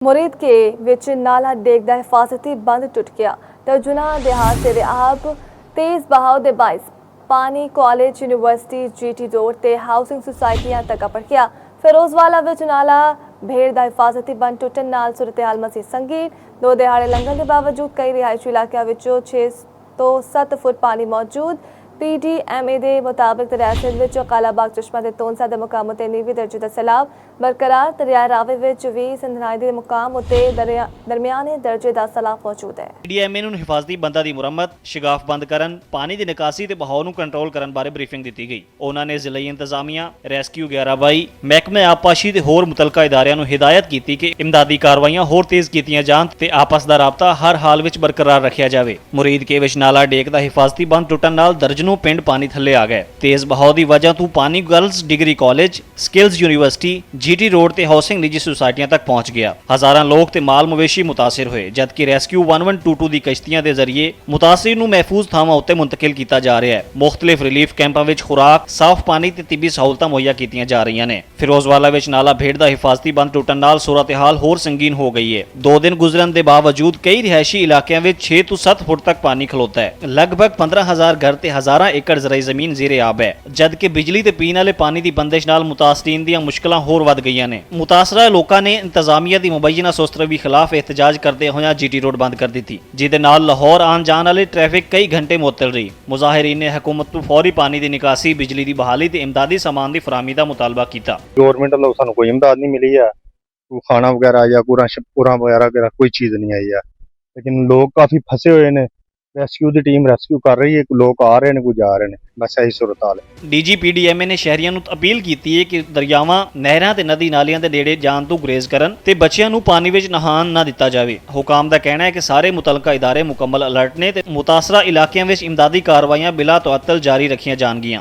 मुरीद के विच नाला डेगदा हिफाजती बंद टुट गया। तर्जुना देहात से आप तेज बहाव के बायस पानी कॉलेज यूनिवर्सिटी GT रोड ते हाउसिंग सोसाइटियां तक अपड़ गया। फिरोजवाला विच नाला भेड़ का हिफाजती बंद टुटन नाल सूरत हाल मजीद संगीन। दो दिहाड़े लंघन के बावजूद कई रिहायशी इलाकों विचों 6 तो 7 फुट पानी मौजूद। PDMA के मुताबिक रियासत में कालाबाग चश्मा के तोनसा के मुकाम उत्ते नीवी दर्जे का सैलाब बरकरार। दरिया रावे विच भी संधनाई के मुकाम उत्ते दरमियाने दर्जे का सैलाब मौजूद है। PDMA ਨੂੰ ਹਿਫਾਜ਼ਤੀ ਬੰਦਾਂ ਦੀ ਮੁਰੰਮਤ, ਸ਼ਿਗਾਫ ਬੰਦ ਕਰਨ, ਪਾਣੀ ਦੀ ਨਿਕਾਸੀ ਤੇ ਬਹਾਅ ਨੂੰ ਕੰਟਰੋਲ ਕਰਨ ਬਾਰੇ ਬਰੀਫਿੰਗ ਦਿੱਤੀ ਗਈ। ਉਹਨਾਂ ਨੇ ਜ਼ਿਲ੍ਹੀ ਇੰਤਜ਼ਾਮੀਆ, ਰੈਸਕਿਊ 1122, ਮਹਿਕਮੇ ਆਬਪਾਸ਼ੀ ਤੇ ਹੋਰ ਮੁਤਲਕਾ ਇਦਾਰਿਆਂ ਨੂੰ ਹਿਦਾਇਤ ਕੀਤੀ ਕਿ ਇਮਦਾਦੀ ਕਾਰਵਾਈਆਂ ਹੋਰ ਤੇਜ਼ ਕੀਤੀਆਂ ਜਾਣ ਤੇ ਆਪਸ ਦਾ ਰਾਬਤਾ ਹਰ ਹਾਲ ਵਿੱਚ ਬਰਕਰਾਰ ਰੱਖਿਆ ਜਾਵੇ। ਮੁਰੀਦ ਕੇ ਵਿੱਚ ਨਾਲਾ ਡੇਕ ਦਾ ਹਿਫਾਜ਼ਤੀ ਬੰਦ ਟੁੱਟਣ ਨਾਲ ਦਰਜਨੋਂ ਪਿੰਡ ਪਾਣੀ ਥੱਲੇ ਆ ਗਏ। ਤੇਜ਼ ਬਹਾਅ ਦੀ ਵਜ੍ਹਾ ਤੋਂ ਪਾਣੀ girls degree college, skills university, GT road ਤੇ ਹਾਊਸਿੰਗ ਨਿੱਜੀ ਸੁਸਾਇਟੀਆਂ ਤੱਕ ਪਹੁੰਚ ਗਿਆ। ਹਜ਼ਾਰਾਂ ਲੋਕ ਤੇ ਮਾਲ ਮਵੇਸ਼ੀ ਮੁਤਾਸਿਰ ਹੋਏ, ਜਦਕਿ ਰੈਸਕਿਊ 1122 ਦੀ ਕਸ਼ਤੀਆਂ ਦੇ ਜ਼ਰੀਏ ਮੁਤਾਸਿਰ ਨੂੰ ਮਹਿਫੂਜ਼ ਥਾਵਾਂ ਉੱਤੇ ਮੁੰਤਕਿਲ ਕੀਤਾ ਜਾ ਰਿਹਾ ਹੈ। ਮੁਖਤਲਿਫ ਰਿਲੀਫ ਕੈਂਪਾਂ ਵਿੱਚ ਖੁਰਾਕ, ਸਾਫ਼ ਪਾਣੀ ਤੇ ਤਿੱਬੀ ਸਹੂਲਤਾਂ ਮੁਹੱਈਆ ਕੀਤੀਆਂ ਜਾ ਰਹੀਆਂ ਨੇ। ਫਿਰੋਜ਼ਵਾਲਾ ਵਿੱਚ ਨਾਲਾ ਭੇੜ ਦਾ ਹਿਫਾਜ਼ਤੀ ਬੰਦ ਟੁੱਟਣ ਨਾਲ ਸੂਰਤ-ਏ-ਹਾਲ ਹੋਰ ਸੰਗੀਨ ਹੋ ਗਈ ਹੈ। 2 ਦਿਨ ਗੁਜ਼ਰਨ ਦੇ ਬਾਵਜੂਦ ਕਈ ਰਿਹਾਇਸ਼ੀ ਇਲਾਕਿਆਂ ਵਿੱਚ 6 ਤੋਂ 7 ਫੁੱਟ ਤੱਕ ਪਾਣੀ ਖਲੋਤਾ ਹੈ। ਲਗਭਗ 15000 ਘਰ ਤੇ ਹਜ਼ਾਰਾਂ ਏਕੜ ਜ਼ਰਈ ਜ਼ਮੀਨ ਜ਼ੀਰੇ ਆਬ ਹੈ, ਜਦਕਿ ਬਿਜਲੀ ਤੇ ਪੀਣ ਵਾਲੇ ਪਾਣੀ ਦੀ ਬੰਦਿਸ਼ ਨਾਲ ਮੁਤਾਸਰੀਨ ਦੀਆਂ ਮੁਸ਼ਕਲਾਂ ਹੋਰ ਵੱਧ ਗਈਆਂ ਨੇ। ਮੁਤਾਸਰਾ ਲੋਕਾਂ ਨੇ ਇੰਤਜ਼ਾਮੀਆ ਦੀ ਮੁਬੈਨਾ ਸੁਸਤਰਵੀ ਖਿਲਾਫ ਇhtਜਾਜ ਕਰਦੇ ਹੋਇਆ GT रोड बंद कर दी थी, ਜਿਹਦੇ ਨਾਲ ਲਾਹੌਰ ਆਉਣ ਜਾਣ ਵਾਲੀ ਟ੍ਰੈਫਿਕ ਕਈ ਘੰਟੇ ਮੁਅੱਤਲ ਰਹੀ। ਮੁਜ਼ਾਹਿਰੀਨ ਨੇ ਹਕੂਮਤ ਤੋਂ ਫੌਰੀ ਪਾਣੀ ਦੀ ਨਿਕਾਸੀ, ਬਿਜਲੀ ਦੀ ਬਹਾਲੀ ਤੇ ਇਮਦਾਦੀ ਸਾਮਾਨ ਦੀ ਫਰਾਹਮੀ ਦਾ ਮੁਤਾਲਬਾ ਕੀਤਾ। गवर्नमेंट ਵੱਲੋਂ ਸਾਨੂੰ ਕੋਈ ਇਮਦਾਦ ਨਹੀਂ ਮਿਲੀ ਹੈ, ਕੋਈ ਖਾਣਾ ਵਗੈਰਾ ਜਾਂ ਪੂਰਾ ਵਗੈਰਾ ਕੋਈ ਚੀਜ਼ ਨਹੀਂ ਆਈ ਹੈ। ਲੇਕਿਨ ਲੋਕ ਕਾਫੀ ਫਸੇ ਹੋਏ ਨੇ। ਰੈਸਕਿਊ ਦੀ ਟੀਮ ਰੈਸਕਿਊ ਕਰ ਰਹੀ ਹੈ, ਲੋਕ ਆ ਰਹੇ ਨੇ, ਕੋਈ ਜਾ ਰਹੇ ਨੇ, ਬਸ ਇਹੀ ਸੂਰਤ ਹਾਲ ਹੈ। DG PDMA ਨੇ ਸ਼ਹਿਰੀਆਂ ਨੂੰ ਅਪੀਲ ਕੀਤੀ ਹੈ ਕਿ ਦਰਿਆਵਾਂ, ਨਹਿਰਾਂ ਤੇ ਨਦੀ ਨਾਲੀਆਂ ਦੇ ਨੇੜੇ ਜਾਣ ਤੋਂ ਗੁਰੇਜ਼ ਕਰਨ ਤੇ ਬੱਚਿਆਂ ਨੂੰ ਪਾਣੀ ਵਿੱਚ ਨਹਾਣ ਨਾ ਦਿੱਤਾ ਜਾਵੇ। ਹੁਕਾਮ ਦਾ ਕਹਿਣਾ ਹੈ ਕਿ ਸਾਰੇ ਮੁਤਲਕਾ ਇਦਾਰੇ ਮੁਕੰਮਲ ਅਲਰਟ ਨੇ ਤੇ ਮੁਤਾਸਰਾ ਇਲਾਕਿਆਂ ਵਿੱਚ ਇਮਦਾਦੀ ਕਾਰਵਾਈਆਂ ਬਿਲਾ ਤੁਅੱਤਲ ਜਾਰੀ ਰੱਖੀਆਂ ਜਾਣਗੀਆਂ।